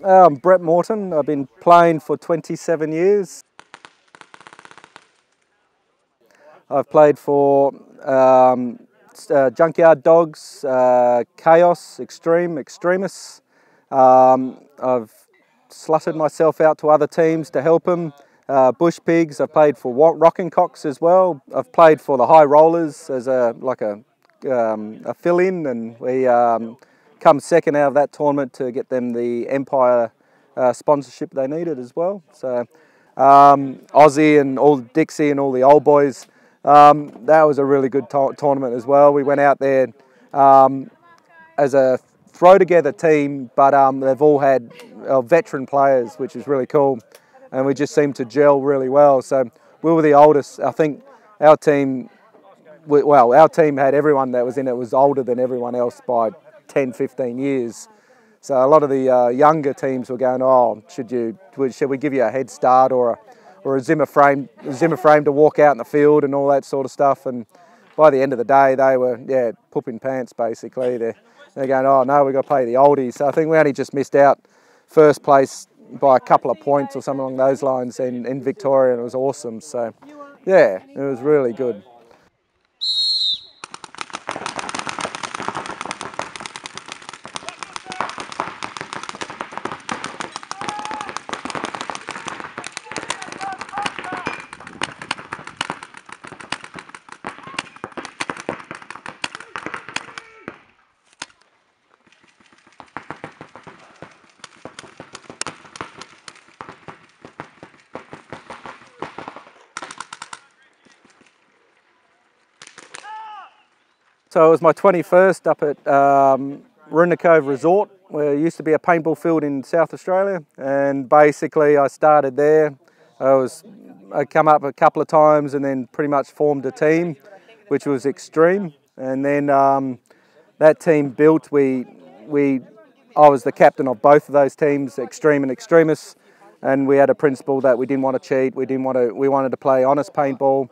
I'm Brett Morten. I've been playing for 27 years. I've played for Junkyard Dogs, Kaoz, Extremis. I've slutted myself out to other teams to help them. Bush Pigs. I've played for Rockin Cocks as well. I've played for the High Rollers as a fill-in, and we come second out of that tournament to get them the Empire sponsorship they needed as well. So Aussie and all Dixie and all the old boys. That was a really good tournament as well. We went out there as a throw together team, but they've all had veteran players, which is really cool, and we just seemed to gel really well. So we were the oldest. I think our team, our team had everyone that was in it was older than everyone else by 10, 15 years. So a lot of the younger teams were going, oh, should we give you a head start or a Zimmer frame to walk out in the field and all that sort of stuff. And by the end of the day, they were, pooping pants basically. They're going, oh no, we've got to play the oldies. So I think we only just missed out first place by a couple of points or something along those lines in Victoria, and it was awesome. So yeah, it was really good. So it was my 21st up at Rockin Cocks Resort, where it used to be a paintball field in South Australia, and basically I started there. I come up a couple of times and then pretty much formed a team, which was Extreme, and then that team built. I was the captain of both of those teams, Extreme and Extremis, and we had a principle that we didn't want to cheat. We wanted to play honest paintball.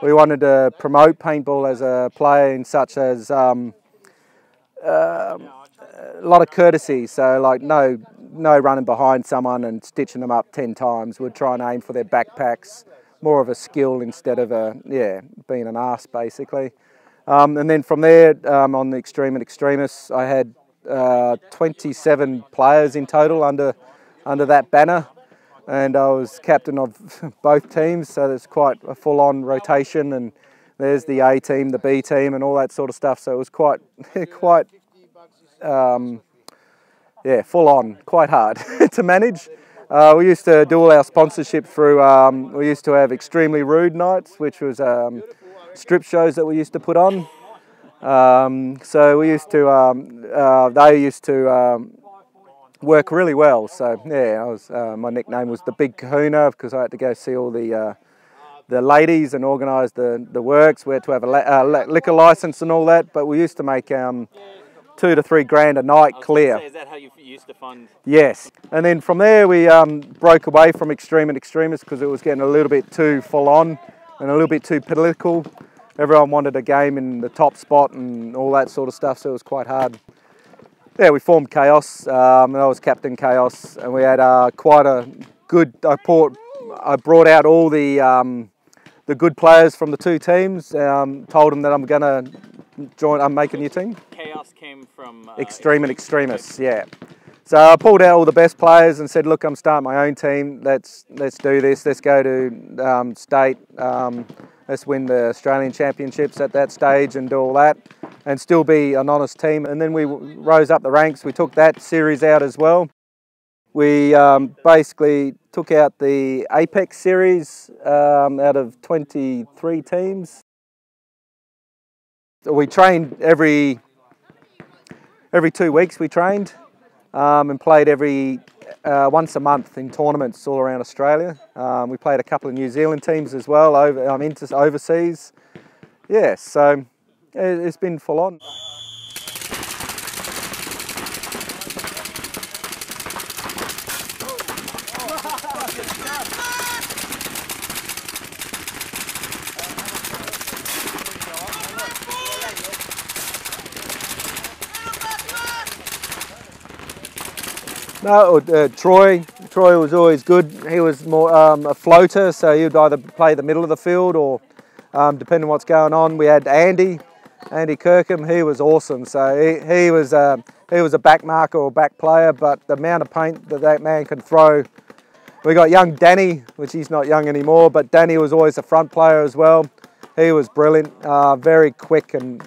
We wanted to promote paintball as a player in such as a lot of courtesy. So like no running behind someone and stitching them up 10 times. We'd try and aim for their backpacks. More of a skill instead of being an arse basically. And then from there on the Extreme and Extremis, I had 27 players in total under that banner. And I was captain of both teams, so there's quite a full-on rotation, and there's the A team, the B team, and all that sort of stuff. So it was quite full-on, quite hard to manage. We used to do all our sponsorship through. We used to have Extremely Rude nights, which was strip shows that we used to put on. So we used to. They used to. Work really well, so yeah, my nickname was the Big Kahuna because I had to go see all the ladies and organise the works. We had to have a liquor licence and all that, but we used to make $2 to $3 grand a night clear. Is that how you used to fund? Yes, and then from there we broke away from Extreme and Extremis because it was getting a little bit too full on and a little bit too political. Everyone wanted a game in the top spot and all that sort of stuff, so it was quite hard. Yeah, we formed Kaoz, and I was captain Kaoz, and we had quite a good. I brought out all the good players from the two teams. Told them that I'm gonna join. I'm making a new team. Kaoz came from Extreme and Extremis, yeah. So I pulled out all the best players and said, look, I'm starting my own team. Let's do this. Let's go to state. Let's win the Australian Championships at that stage and do all that and still be an honest team. And then we rose up the ranks. We took that series out as well. We basically took out the Apex series out of 23 teams. We trained every 2 weeks we trained and played once a month in tournaments all around Australia. We played a couple of New Zealand teams as well into overseas. Yeah, so it's been full on. No, Troy. Troy was always good. He was more a floater, so he would either play the middle of the field or, depending on what's going on. We had Andy Kirkham. He was awesome. So he was a back marker or back player, but the amount of paint that man can throw. We got young Danny, which he's not young anymore, but Danny was always a front player as well. He was brilliant, very quick and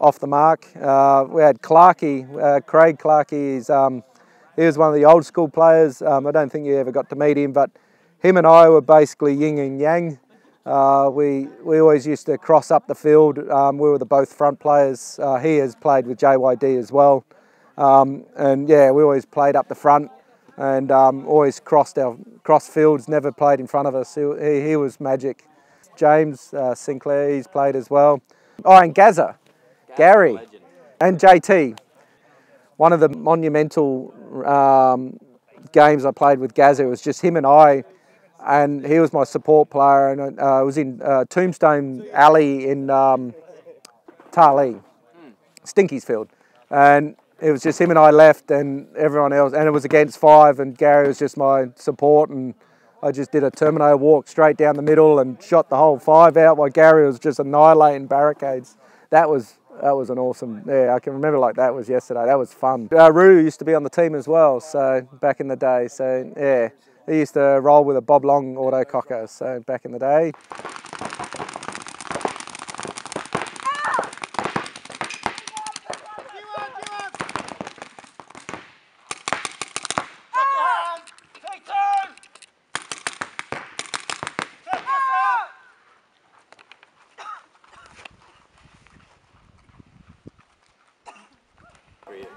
off the mark. We had Clarkey, Craig Clarkey. He was one of the old school players. I don't think you ever got to meet him, but him and I were basically yin and yang. We always used to cross up the field. We were the both front players. He has played with JYD as well. And yeah, we always played up the front and always cross fields, never played in front of us. He was magic. James Sinclair, he's played as well. Oh, and Gazza, Gary, and JT. One of the monumental games I played with Gazza was just him and I, and he was my support player, and it was in Tombstone Alley in Tarlee, Stinky's Field, and it was just him and I left, and everyone else, and it was against 5, and Gary was just my support, and I just did a Terminator walk straight down the middle and shot the whole 5 out while Gary was just annihilating barricades. That was an awesome, yeah, I can remember like that was yesterday. That was fun. Roo used to be on the team as well, so back in the day. So yeah, he used to roll with a Bob Long autococker, so back in the day.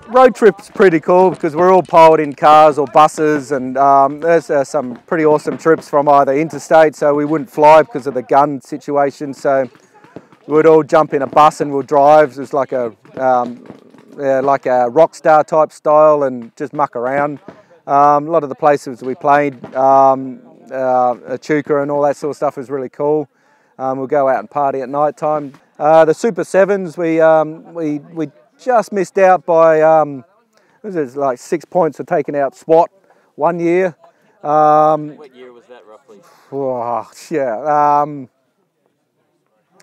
Road trip's pretty cool because we're all piled in cars or buses, and there's some pretty awesome trips from either interstate, so we wouldn't fly because of the gun situation, so we'd all jump in a bus and we'll drive. It was like a rock star type style and just muck around. A lot of the places we played, Echuca and all that sort of stuff was really cool. We'll go out and party at night time. The Super 7s, we just missed out by, it was like 6 points for taking out SWAT one year. What year was that roughly? Oh, yeah,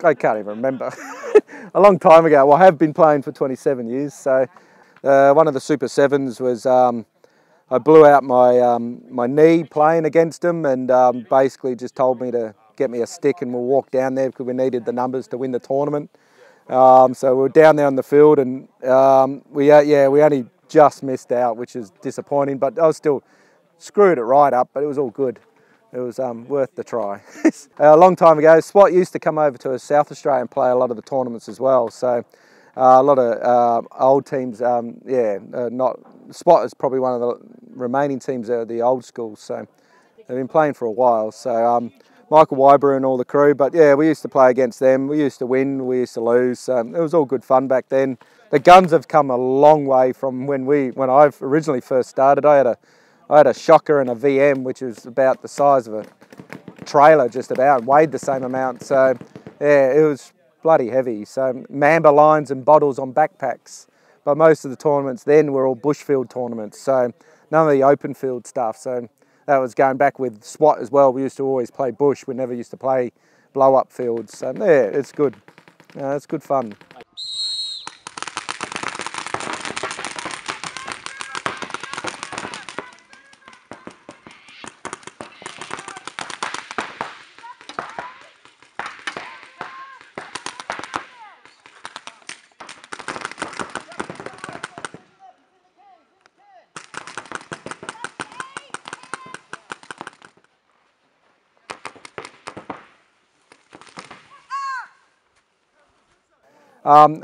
I can't even remember. A long time ago. Well, I have been playing for 27 years. So one of the Super 7s was, I blew out my knee playing against them, and basically just told me to get me a stick and we'll walk down there because we needed the numbers to win the tournament. So we were down there on the field, and we only just missed out, which is disappointing, but I was still screwed it right up, but it was all good. It was worth the try. A long time ago, SWAT used to come over to South Australia and play a lot of the tournaments as well. So a lot of old teams, SWAT is probably one of the remaining teams that are the old school. So they've been playing for a while. So Michael Wyber and all the crew, but yeah, we used to play against them. We used to win, we used to lose. It was all good fun back then. The guns have come a long way from when I originally first started. I had a shocker and a VM, which was about the size of a trailer, just about, weighed the same amount. So yeah, it was bloody heavy. So Mamba lines and bottles on backpacks. But most of the tournaments then were all bushfield tournaments, so none of the open field stuff. So that was going back with SWAT as well. We used to always play bush. We never used to play blow-up fields. So yeah, it's good. It's good fun.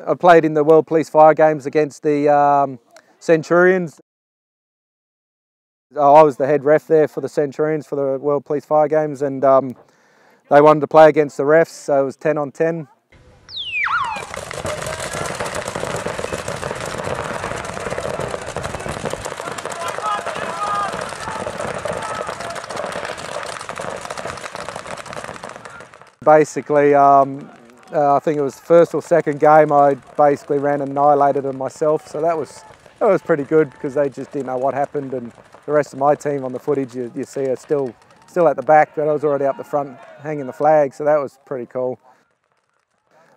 I played in the World Police Fire Games against the Centurions. I was the head ref there for the Centurions for the World Police Fire Games, and they wanted to play against the refs, so it was 10 on 10. Basically, I think it was the first or second game I basically ran and annihilated them myself, so that was was pretty good because they just didn't know what happened, and the rest of my team on the footage you see are still at the back, but I was already up the front hanging the flag, so that was pretty cool.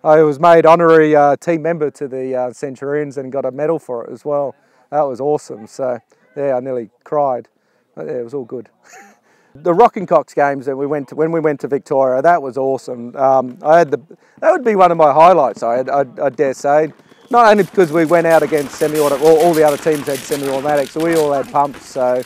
I was made honorary team member to the Centurions and got a medal for it as well. That was awesome. So yeah, I nearly cried. But yeah, it was all good. The Rockin Cocks games that when we went to Victoria, that was awesome. That would be one of my highlights. I dare say, not only because we went out against semi-automatic, all the other teams had semi-automatics, so we all had pumps. So.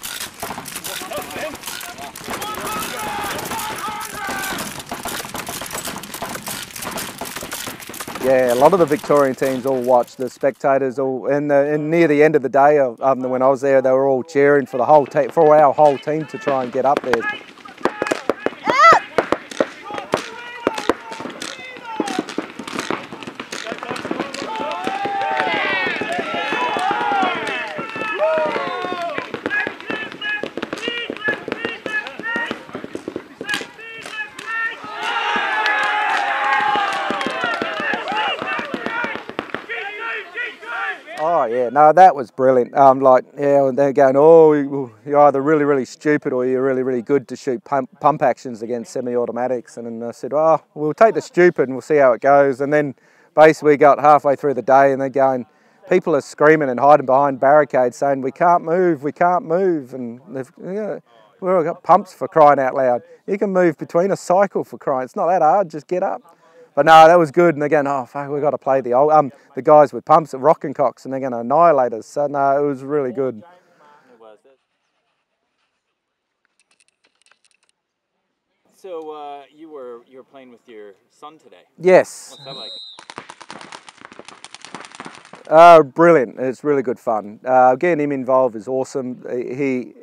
Yeah, a lot of the Victorian teams all watched, the spectators all, and near the end of the day, when I was there, they were all cheering for the whole for our whole team to try and get up there. Oh yeah, no, that was brilliant. Yeah, and they're going, oh, you're either really, really stupid or you're really, really good to shoot pump actions against semi-automatics. And then I said, oh, we'll take the stupid and we'll see how it goes. And then basically we got halfway through the day and they're going, people are screaming and hiding behind barricades saying, we can't move, we can't move. And they've, we've all got pumps, for crying out loud. You can move between a cycle, for crying. It's not that hard, just get up. But no, that was good, and they're going, oh fuck, we've got to play the guys with pumps at Rockin Cocks, and they're going to annihilate us. So no, it was really good. So you were playing with your son today. Yes. What's that like? Brilliant. It's really good fun. Getting him involved is awesome. He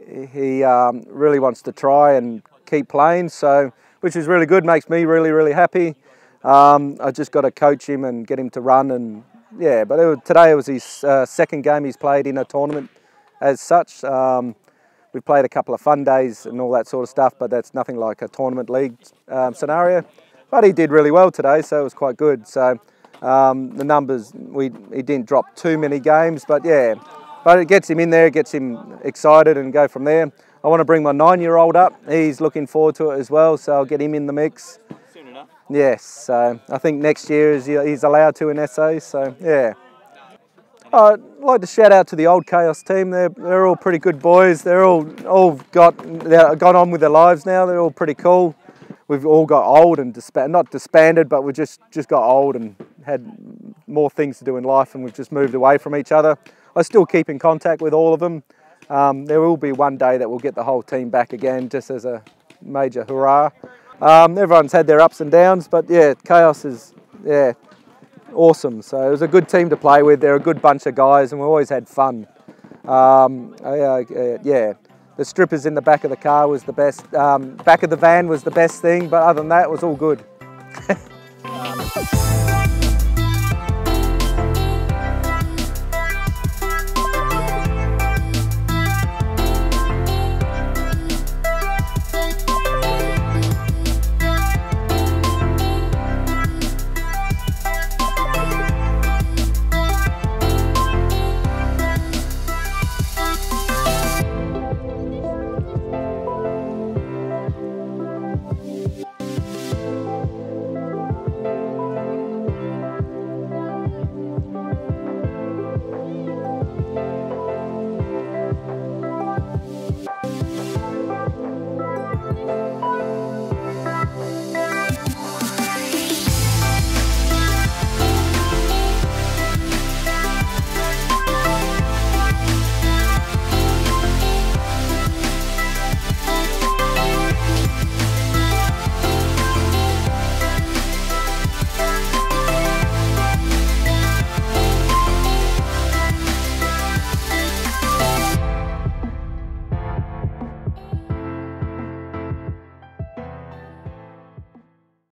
really wants to try and keep playing, so which is really good. Makes me really, really happy. I just got to coach him and get him to run, and yeah, but today was his second game he's played in a tournament as such. We've played a couple of fun days and all that sort of stuff, but that's nothing like a tournament league scenario. But he did really well today, so it was quite good. So the numbers, he didn't drop too many games, but yeah, but it gets him in there, gets him excited and go from there. I want to bring my 9-year-old up. He's looking forward to it as well, so I'll get him in the mix. Yes, so I think next year he's allowed to in SA, so yeah. I'd like to shout out to the old Kaoz team. They're all pretty good boys. They're all got on with their lives now. They're all pretty cool. We've all got old and not disbanded, but we just got old and had more things to do in life, and we've just moved away from each other. I still keep in contact with all of them. There will be one day that we'll get the whole team back again, just as a major hurrah. Everyone's had their ups and downs, but yeah, Kaoz is awesome. So it was a good team to play with. They're a good bunch of guys, and we always had fun. Yeah, the strippers in the back of the car was the best. Back of the van was the best thing, but other than that, it was all good.